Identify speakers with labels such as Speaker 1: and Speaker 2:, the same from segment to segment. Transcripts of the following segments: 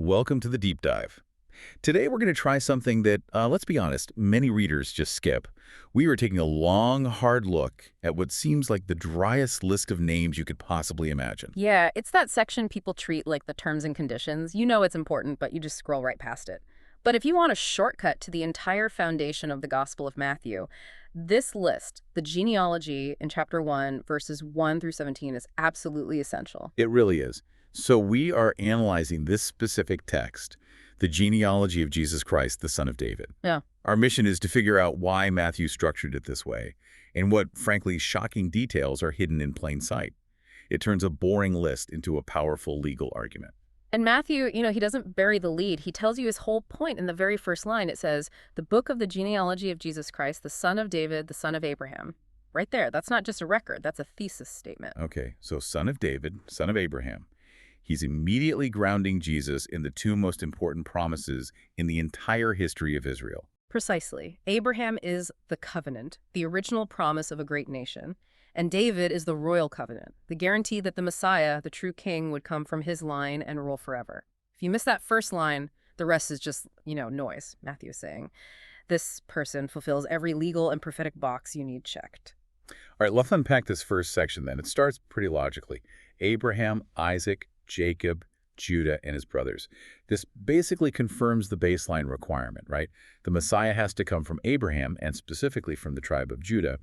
Speaker 1: Welcome to the deep dive. Today we're going to try something that, let's be honest, many readers just skip. We are taking a long, hard look at what seems like the driest list of names you could possibly imagine.
Speaker 2: Yeah, it's that section people treat like the terms and conditions. You know it's important, but you just scroll right past it. But if you want a shortcut to the entire foundation of the Gospel of Matthew, this list, the genealogy in chapter 1, verses 1 through 17, is absolutely essential.
Speaker 1: It really is. So we are analyzing this specific text, the genealogy of Jesus Christ, the son of David.
Speaker 2: Yeah.
Speaker 1: Our mission is to figure out why Matthew structured it this way, and what, frankly, shocking details are hidden in plain sight. It turns a boring list into a powerful legal argument.
Speaker 2: And Matthew, he doesn't bury the lead. He tells you his whole point in the very first line. It says, the book of the genealogy of Jesus Christ, the son of David, the son of Abraham. Right there. That's not just a record. That's a thesis statement.
Speaker 1: Okay, so son of David, son of Abraham. He's immediately grounding Jesus in the two most important promises in the entire history of Israel.
Speaker 2: Precisely. Abraham is the covenant, the original promise of a great nation. And David is the royal covenant, the guarantee that the Messiah, the true king, would come from his line and rule forever. If you miss that first line, the rest is just, noise, Matthew is saying. This person fulfills every legal and prophetic box you need checked.
Speaker 1: All right, let's unpack this first section then. It starts pretty logically. Abraham, Isaac, Jacob, Judah, and his brothers. This basically confirms the baseline requirement, right? The Messiah has to come from Abraham, and specifically from the tribe of Judah.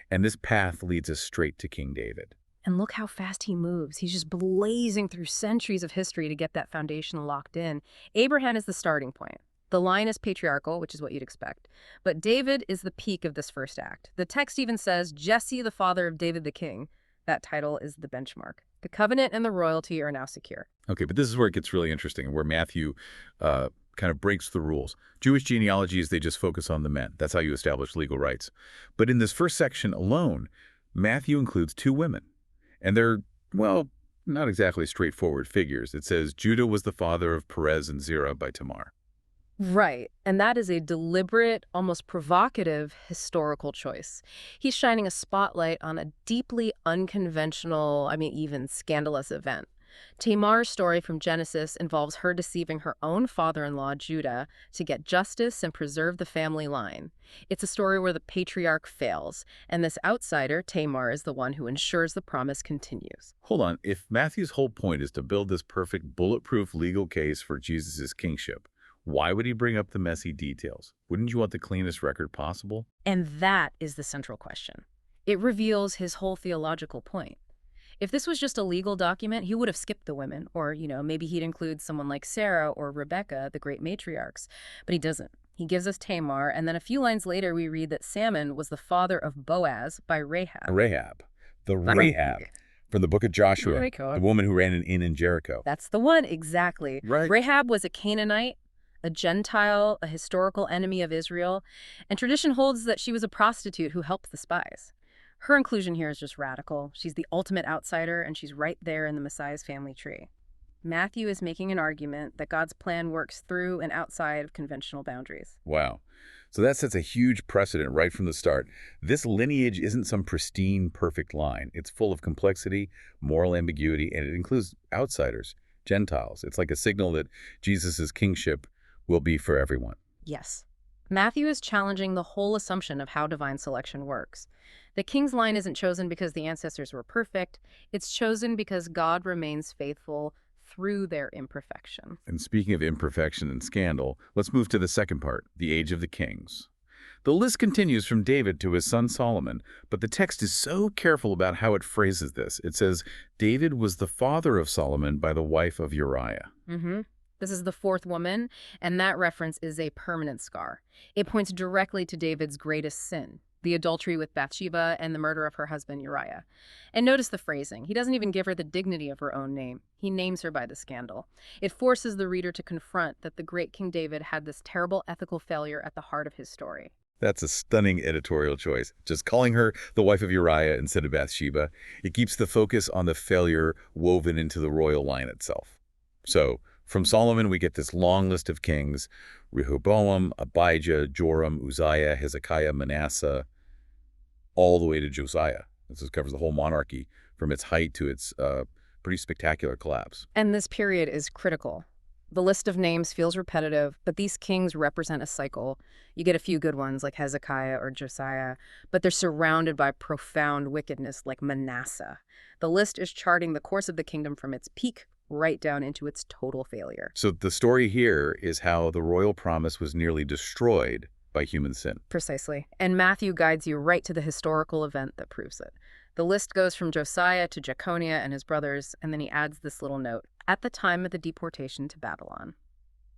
Speaker 1: And this path leads us straight to King David.
Speaker 2: And look how fast he moves. He's just blazing through centuries of history to get that foundation locked in. Abraham is the starting point. The line is patriarchal, which is what you'd expect. But David is the peak of this first act. The text even says, Jesse, the father of David the king. That title is the benchmark. The covenant and the royalty are now secure.
Speaker 1: Okay, but this is where it gets really interesting, and where Matthew kind of breaks the rules. Jewish genealogies, they just focus on the men. That's how you establish legal rights. But in this first section alone, Matthew includes two women. And they're, well, not exactly straightforward figures. It says Judah was the father of Perez and Zerah by Tamar.
Speaker 2: Right, and that is a deliberate, almost provocative historical choice. He's shining a spotlight on a deeply unconventional, even scandalous event. Tamar's story from Genesis involves her deceiving her own father-in-law, Judah, to get justice and preserve the family line. It's a story where the patriarch fails, and this outsider, Tamar, is the one who ensures the promise continues.
Speaker 1: Hold on. If Matthew's whole point is to build this perfect, bulletproof legal case for Jesus' kingship, why would he bring up the messy details? Wouldn't you want the cleanest record possible?
Speaker 2: And that is the central question. It reveals his whole theological point. If this was just a legal document, he would have skipped the women, or, maybe he'd include someone like Sarah or Rebecca, the great matriarchs. But he doesn't. He gives us Tamar, and then a few lines later we read that Salmon was the father of Boaz by Rahab.
Speaker 1: Rahab. The Rahab. From the book of Joshua, the woman who ran an inn in Jericho.
Speaker 2: That's the one, exactly.
Speaker 1: Right.
Speaker 2: Rahab was a Canaanite, a Gentile, a historical enemy of Israel, and tradition holds that she was a prostitute who helped the spies. Her inclusion here is just radical. She's the ultimate outsider, and she's right there in the Messiah's family tree. Matthew is making an argument that God's plan works through and outside of conventional boundaries.
Speaker 1: Wow. So that sets a huge precedent right from the start. This lineage isn't some pristine, perfect line. It's full of complexity, moral ambiguity, and it includes outsiders, Gentiles. It's like a signal that Jesus' kingship will be for everyone.
Speaker 2: Yes. Matthew is challenging the whole assumption of how divine selection works. The king's line isn't chosen because the ancestors were perfect. It's chosen because God remains faithful through their imperfection.
Speaker 1: And speaking of imperfection and scandal, let's move to the second part, the age of the kings. The list continues from David to his son Solomon, but the text is so careful about how it phrases this. It says, David was the father of Solomon by the wife of Uriah.
Speaker 2: This is the fourth woman, and that reference is a permanent scar. It points directly to David's greatest sin, the adultery with Bathsheba and the murder of her husband Uriah. And notice the phrasing. He doesn't even give her the dignity of her own name. He names her by the scandal. It forces the reader to confront that the great King David had this terrible ethical failure at the heart of his story.
Speaker 1: That's a stunning editorial choice. Just calling her the wife of Uriah instead of Bathsheba. It keeps the focus on the failure woven into the royal line itself. So, from Solomon, we get this long list of kings: Rehoboam, Abijah, Joram, Uzziah, Hezekiah, Manasseh, all the way to Josiah. This covers the whole monarchy from its height to its pretty spectacular collapse.
Speaker 2: And this period is critical. The list of names feels repetitive, but these kings represent a cycle. You get a few good ones like Hezekiah or Josiah, but they're surrounded by profound wickedness like Manasseh. The list is charting the course of the kingdom from its peak right down into its total failure.
Speaker 1: So the story here is how the royal promise was nearly destroyed by human sin.
Speaker 2: Precisely. And Matthew guides you right to the historical event that proves it. The list goes from Josiah to Jeconiah and his brothers, and then he adds this little note, at the time of the deportation to Babylon.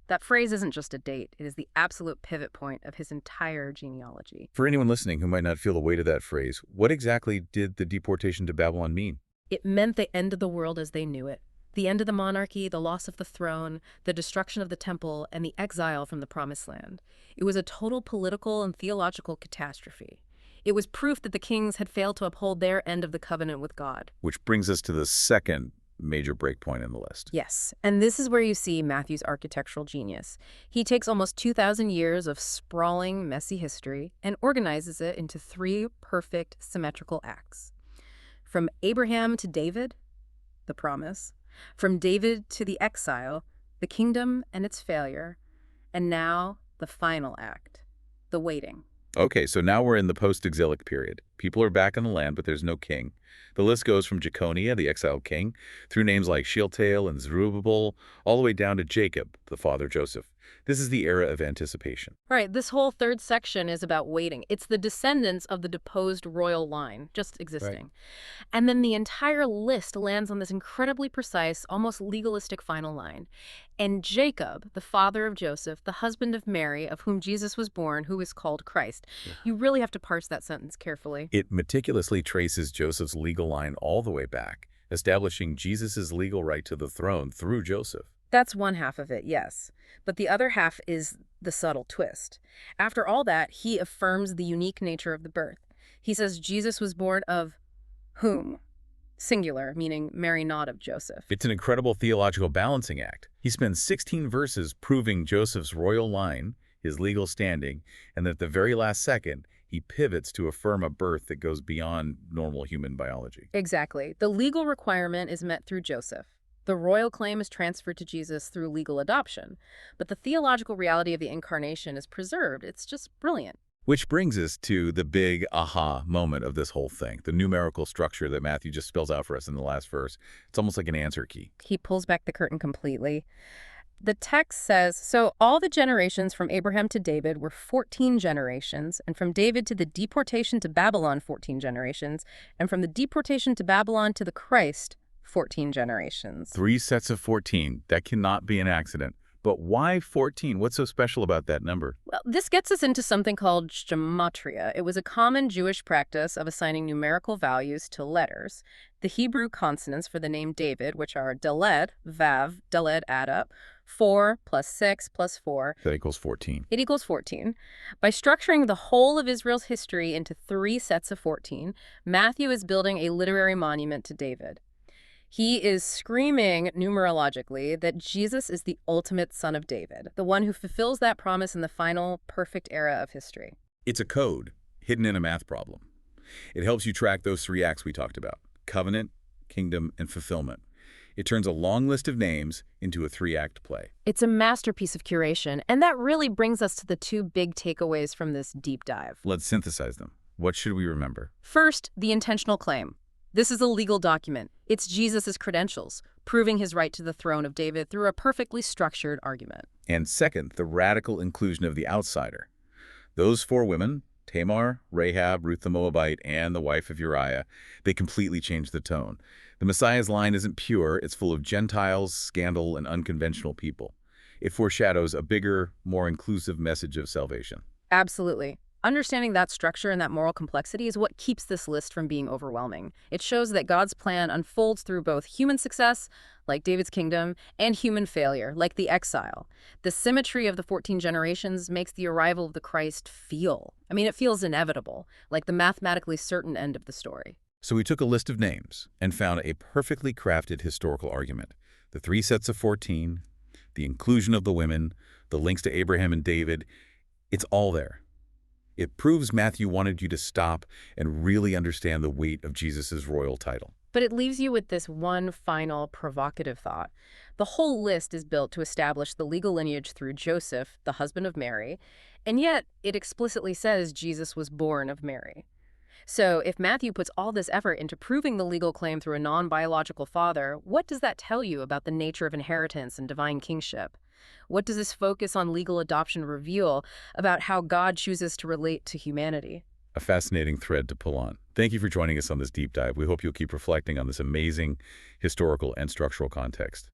Speaker 2: That phrase isn't just a date, it is the absolute pivot point of his entire genealogy.
Speaker 1: For anyone listening who might not feel the weight of that phrase, what exactly did the deportation to Babylon mean?
Speaker 2: It meant the end of the world as they knew it. The end of the monarchy, the loss of the throne, the destruction of the temple, and the exile from the promised land. It was a total political and theological catastrophe. It was proof that the kings had failed to uphold their end of the covenant with God.
Speaker 1: Which brings us to the second major breakpoint in the list.
Speaker 2: Yes, and this is where you see Matthew's architectural genius. He takes almost 2,000 years of sprawling, messy history and organizes it into 3 perfect, symmetrical acts. From Abraham to David, the promise. From David to the exile, the kingdom and its failure. And now, the final act, the waiting.
Speaker 1: Okay, so now we're in the post-exilic period. People are back in the land, but there's no king. The list goes from Jeconiah, the exiled king, through names like Shealtiel and Zerubbabel, all the way down to Jacob, the father Joseph. This is the era of anticipation.
Speaker 2: Right, this whole third section is about waiting. It's the descendants of the deposed royal line, just existing.
Speaker 1: Right.
Speaker 2: And then the entire list lands on this incredibly precise, almost legalistic final line. And Jacob, the father of Joseph, the husband of Mary, of whom Jesus was born, who is called Christ. You really have to parse that sentence carefully.
Speaker 1: It meticulously traces Joseph's legal line all the way back, establishing Jesus' legal right to the throne through Joseph.
Speaker 2: That's one half of it, yes. But the other half is the subtle twist. After all that, he affirms the unique nature of the birth. He says Jesus was born of whom? Singular, meaning Mary, not of Joseph.
Speaker 1: It's an incredible theological balancing act. He spends 16 verses proving Joseph's royal line, his legal standing, and that at the very last second, he pivots to affirm a birth that goes beyond normal human biology.
Speaker 2: Exactly. The legal requirement is met through Joseph. The royal claim is transferred to Jesus through legal adoption, but the theological reality of the incarnation is preserved. It's just brilliant.
Speaker 1: Which brings us to the big aha moment of this whole thing, the numerical structure that Matthew just spells out for us in the last verse. It's almost like an answer key.
Speaker 2: He pulls back the curtain completely. The text says, so all the generations from Abraham to David were 14 generations, and from David to the deportation to Babylon, 14 generations, and from the deportation to Babylon to the Christ, 14 generations.
Speaker 1: 3 sets of 14. That cannot be an accident. But why 14? What's so special about that number?
Speaker 2: Well, this gets us into something called gematria. It was a common Jewish practice of assigning numerical values to letters. The Hebrew consonants for the name David, which are Daled, Vav, Daled add up, 4 plus 6 plus 4.
Speaker 1: That equals 14.
Speaker 2: It equals 14. By structuring the whole of Israel's history into 3 sets of 14, Matthew is building a literary monument to David. He is screaming numerologically that Jesus is the ultimate son of David, the one who fulfills that promise in the final perfect era of history.
Speaker 1: It's a code hidden in a math problem. It helps you track those 3 acts we talked about: covenant, kingdom, and fulfillment. It turns a long list of names into a 3-act play.
Speaker 2: It's a masterpiece of curation, and that really brings us to the 2 big takeaways from this deep dive.
Speaker 1: Let's synthesize them. What should we remember?
Speaker 2: First, the intentional claim. This is a legal document. It's Jesus' credentials, proving his right to the throne of David through a perfectly structured argument.
Speaker 1: And second, the radical inclusion of the outsider. Those 4 women, Tamar, Rahab, Ruth the Moabite, and the wife of Uriah, they completely changed the tone. The Messiah's line isn't pure. It's full of Gentiles, scandal, and unconventional people. It foreshadows a bigger, more inclusive message of salvation.
Speaker 2: Absolutely. Understanding that structure and that moral complexity is what keeps this list from being overwhelming. It shows that God's plan unfolds through both human success, like David's kingdom, and human failure, like the exile. The symmetry of the 14 generations makes the arrival of the Christ it feels inevitable, like the mathematically certain end of the story.
Speaker 1: So we took a list of names and found a perfectly crafted historical argument. The 3 sets of 14, the inclusion of the women, the links to Abraham and David, it's all there. It proves Matthew wanted you to stop and really understand the weight of Jesus' royal title.
Speaker 2: But it leaves you with this one final provocative thought. The whole list is built to establish the legal lineage through Joseph, the husband of Mary, and yet it explicitly says Jesus was born of Mary. So if Matthew puts all this effort into proving the legal claim through a non-biological father, what does that tell you about the nature of inheritance and divine kingship? What does this focus on legal adoption reveal about how God chooses to relate to humanity?
Speaker 1: A fascinating thread to pull on. Thank you for joining us on this deep dive. We hope you'll keep reflecting on this amazing historical and structural context.